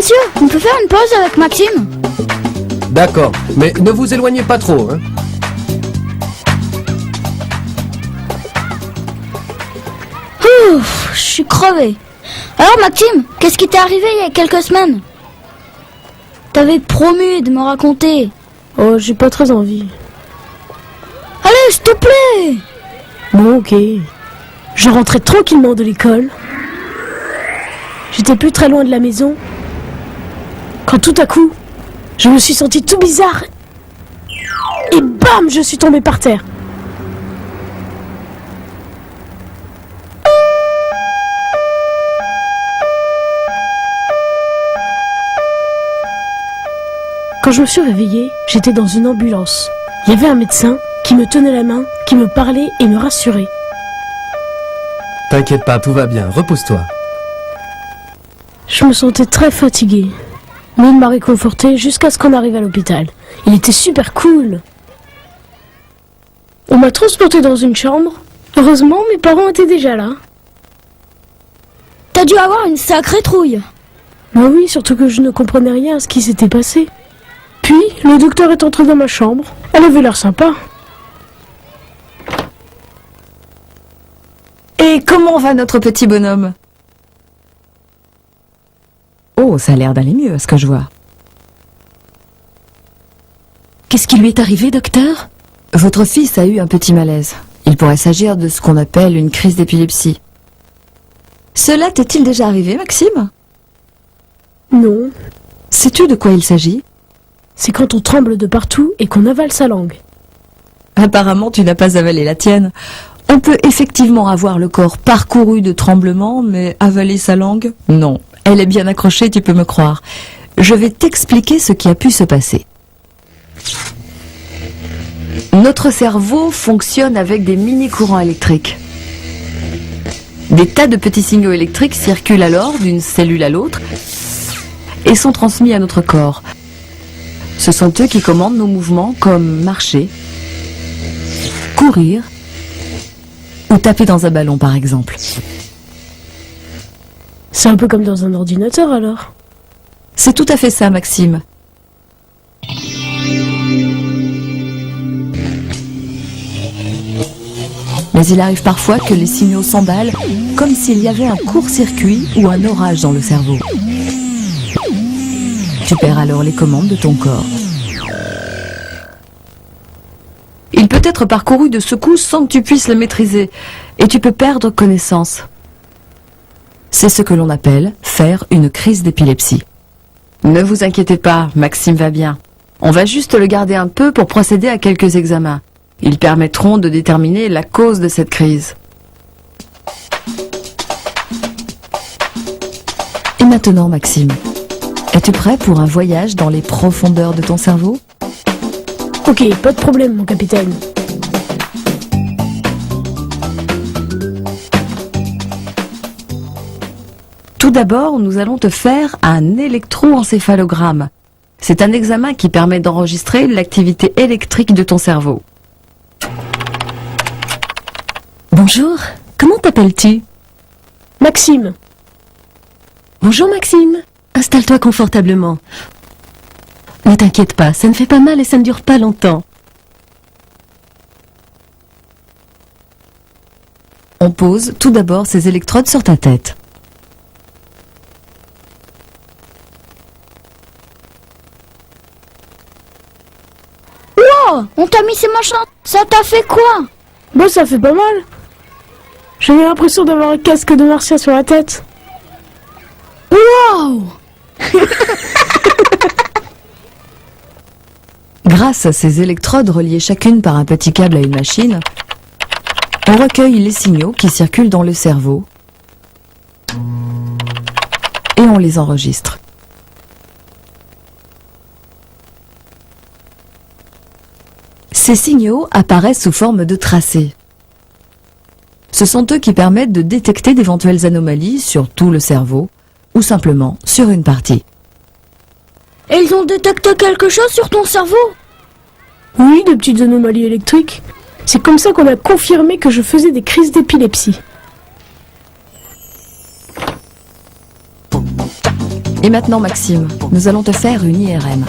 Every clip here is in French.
monsieur, on peut faire une pause avec Maxime? D'accord, mais ne vous éloignez pas trop, hein. Ouf, je suis crevé. Alors Maxime, qu'est-ce qui t'est arrivé il y a quelques semaines? T'avais promis de me raconter. Oh, j'ai pas très envie. Allez, s'il te plaît! Bon, ok. Je rentrais tranquillement de l'école. J'étais plus très loin de la maison. Quand tout à coup, je me suis senti tout bizarre. Et bam, je suis tombé par terre. Quand je me suis réveillée, j'étais dans une ambulance. Il y avait un médecin qui me tenait la main, qui me parlait et me rassurait. T'inquiète pas, tout va bien, repose-toi. Je me sentais très fatiguée. Mais il m'a réconfortée jusqu'à ce qu'on arrive à l'hôpital. Il était super cool. On m'a transportée dans une chambre. Heureusement, mes parents étaient déjà là. T'as dû avoir une sacrée trouille. Bah oui, surtout que je ne comprenais rien à ce qui s'était passé. Puis, le docteur est entré dans ma chambre. Elle avait l'air sympa. Et comment va notre petit bonhomme? Oh, ça a l'air d'aller mieux, à ce que je vois. Qu'est-ce qui lui est arrivé, docteur? Votre fils a eu un petit malaise. Il pourrait s'agir de ce qu'on appelle une crise d'épilepsie. Cela t'est-il déjà arrivé, Maxime? Non, Sais-tu de quoi il s'agit? c'est quand on tremble de partout et qu'on avale sa langue. Apparemment, tu n'as pas avalé la tienne. On peut effectivement avoir le corps parcouru de tremblements, mais avaler sa langue? Non. Elle est bien accrochée, tu peux me croire. Je vais t'expliquer ce qui a pu se passer. Notre cerveau fonctionne avec des mini-courants électriques. Des tas de petits signaux électriques circulent alors d'une cellule à l'autre et sont transmis à notre corps. Ce sont eux qui commandent nos mouvements comme marcher, courir ou taper dans un ballon par exemple. C'est un peu comme dans un ordinateur alors. C'est tout à fait ça, Maxime. Mais il arrive parfois que les signaux s'emballent comme s'il y avait un court-circuit ou un orage dans le cerveau. Tu perds alors les commandes de ton corps. Il peut être parcouru de secousses sans que tu puisses le maîtriser, et tu peux perdre connaissance. C'est ce que l'on appelle faire une crise d'épilepsie. Ne vous inquiétez pas, Maxime va bien. On va juste le garder un peu pour procéder à quelques examens. Ils permettront de déterminer la cause de cette crise. Et maintenant, Maxime, es-tu prêt pour un voyage dans les profondeurs de ton cerveau? Ok, pas de problème, mon capitaine. Tout d'abord, nous allons te faire un électroencéphalogramme. C'est un examen qui permet d'enregistrer l'activité électrique de ton cerveau. Bonjour, comment t'appelles-tu? Maxime, Bonjour Maxime, installe-toi confortablement. Ne t'inquiète pas, ça ne fait pas mal et ça ne dure pas longtemps. On pose tout d'abord ces électrodes sur ta tête. Oh, on t'a mis ces machins. Ça t'a fait quoi? bon, ça fait pas mal. J'avais l'impression d'avoir un casque de martien sur la tête. Wow! Grâce à ces électrodes reliées chacune par un petit câble à une machine, on recueille les signaux qui circulent dans le cerveau et on les enregistre. Ces signaux apparaissent sous forme de tracés. Ce sont eux qui permettent de détecter d'éventuelles anomalies sur tout le cerveau ou simplement sur une partie. Et ils ont détecté quelque chose sur ton cerveau? Oui, de petites anomalies électriques. C'est comme ça qu'on a confirmé que je faisais des crises d'épilepsie. Et maintenant, Maxime, nous allons te faire une IRM.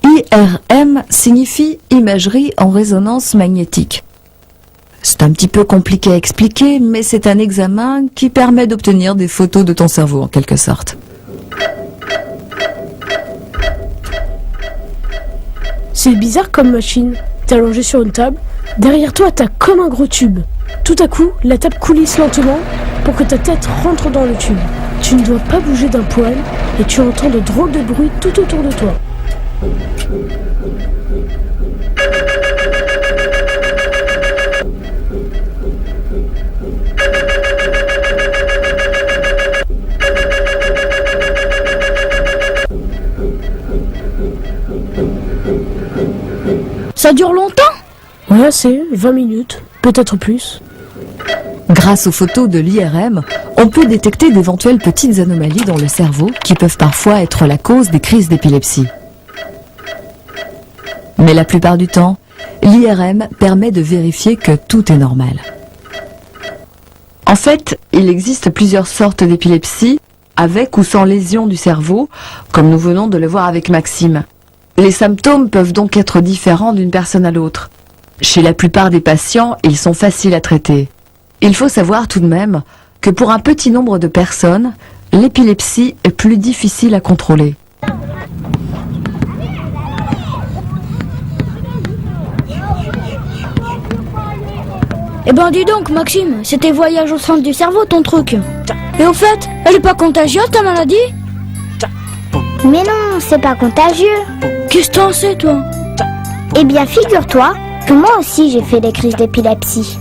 IRM signifie imagerie en résonance magnétique. C'est un petit peu compliqué à expliquer, mais c'est un examen qui permet d'obtenir des photos de ton cerveau en quelque sorte. C'est bizarre comme machine. T'es allongé sur une table. Derrière toi, t'as comme un gros tube. Tout à coup, la table coulisse lentement pour que ta tête rentre dans le tube. Tu ne dois pas bouger d'un poil et tu entends de drôles de bruits tout autour de toi. Ça dure longtemps? Ouais, c'est 20 minutes, peut-être plus. Grâce aux photos de l'IRM, on peut détecter d'éventuelles petites anomalies dans le cerveau qui peuvent parfois être la cause des crises d'épilepsie. Mais la plupart du temps, l'IRM permet de vérifier que tout est normal. En fait, il existe plusieurs sortes d'épilepsie, avec ou sans lésion du cerveau, comme nous venons de le voir avec Maxime. Les symptômes peuvent donc être différents d'une personne à l'autre. Chez la plupart des patients, ils sont faciles à traiter. Il faut savoir tout de même que pour un petit nombre de personnes, l'épilepsie est plus difficile à contrôler. Eh ben dis donc Maxime, c'était voyage au centre du cerveau ton truc. Et au fait, elle est pas contagieuse ta maladie? Mais non, c'est pas contagieux. Qu'est-ce que t'en sais toi? Eh bien, figure-toi que moi aussi j'ai fait des crises d'épilepsie.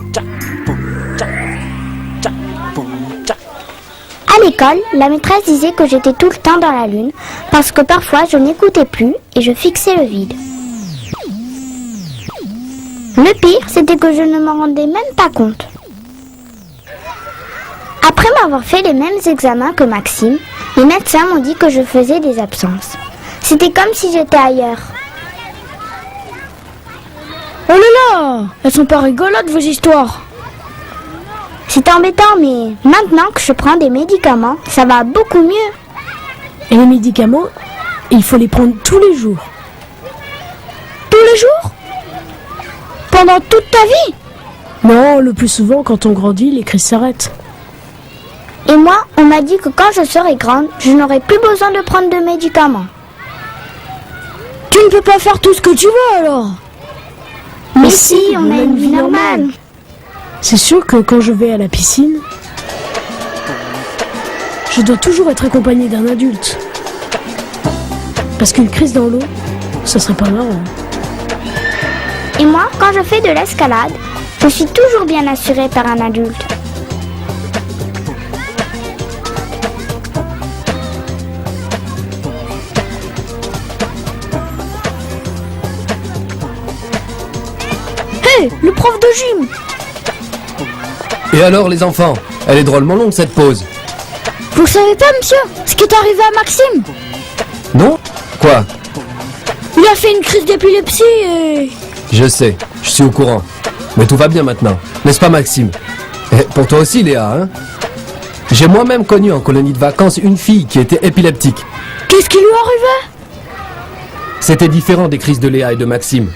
À l'école, la maîtresse disait que j'étais tout le temps dans la lune parce que parfois je n'écoutais plus et je fixais le vide. Le pire, c'était que je ne m'en rendais même pas compte. Après m'avoir fait les mêmes examens que Maxime, les médecins m'ont dit que je faisais des absences. C'était comme si j'étais ailleurs. Oh là là, elles sont pas rigolotes vos histoires. C'est embêtant, mais maintenant que je prends des médicaments, ça va beaucoup mieux. Et les médicaments, il faut les prendre tous les jours. Tous les jours? Pendant toute ta vie? Non, le plus souvent, quand on grandit, les crises s'arrêtent. Et moi, on m'a dit que quand je serai grande, je n'aurai plus besoin de prendre de médicaments. Tu ne peux pas faire tout ce que tu veux alors. Mais si, on a une vie normale. C'est sûr que quand je vais à la piscine, je dois toujours être accompagné d'un adulte. Parce qu'une crise dans l'eau, ça serait pas marrant. Et moi, quand je fais de l'escalade, je suis toujours bien assurée par un adulte. Hé, le prof de gym. Et alors les enfants? Elle est drôlement longue cette pause. Vous savez pas monsieur, ce qui est arrivé à Maxime? Non? Quoi? Il a fait une crise d'épilepsie et... Je sais, je suis au courant. Mais tout va bien maintenant, n'est-ce pas Maxime? Et pour toi aussi Léa, hein? J'ai moi-même connu en colonie de vacances une fille qui était épileptique. Qu'est-ce qui lui arrivait? C'était différent des crises de Léa et de Maxime.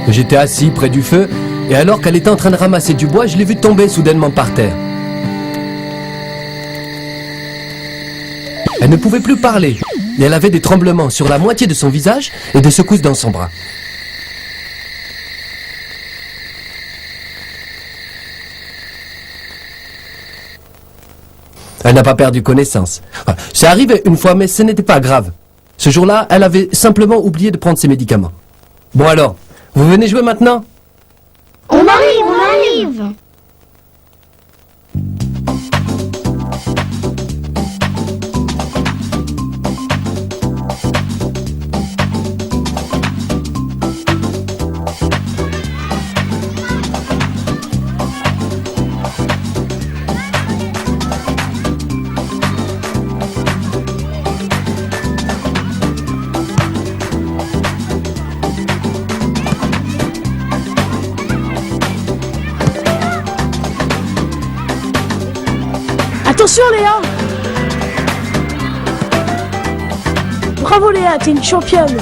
J'étais assis près du feu, et alors qu'elle était en train de ramasser du bois, je l'ai vue tomber soudainement par terre. Elle ne pouvait plus parler, et elle avait des tremblements sur la moitié de son visage et des secousses dans son bras. Elle n'a pas perdu connaissance. C'est arrivé une fois, mais ce n'était pas grave. Ce jour-là, elle avait simplement oublié de prendre ses médicaments. Bon alors, vous venez jouer maintenant ? On arrive. Attention Léa! Bravo Léa, t'es une championne!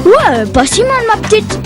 Ouais, pas si mal ma petite.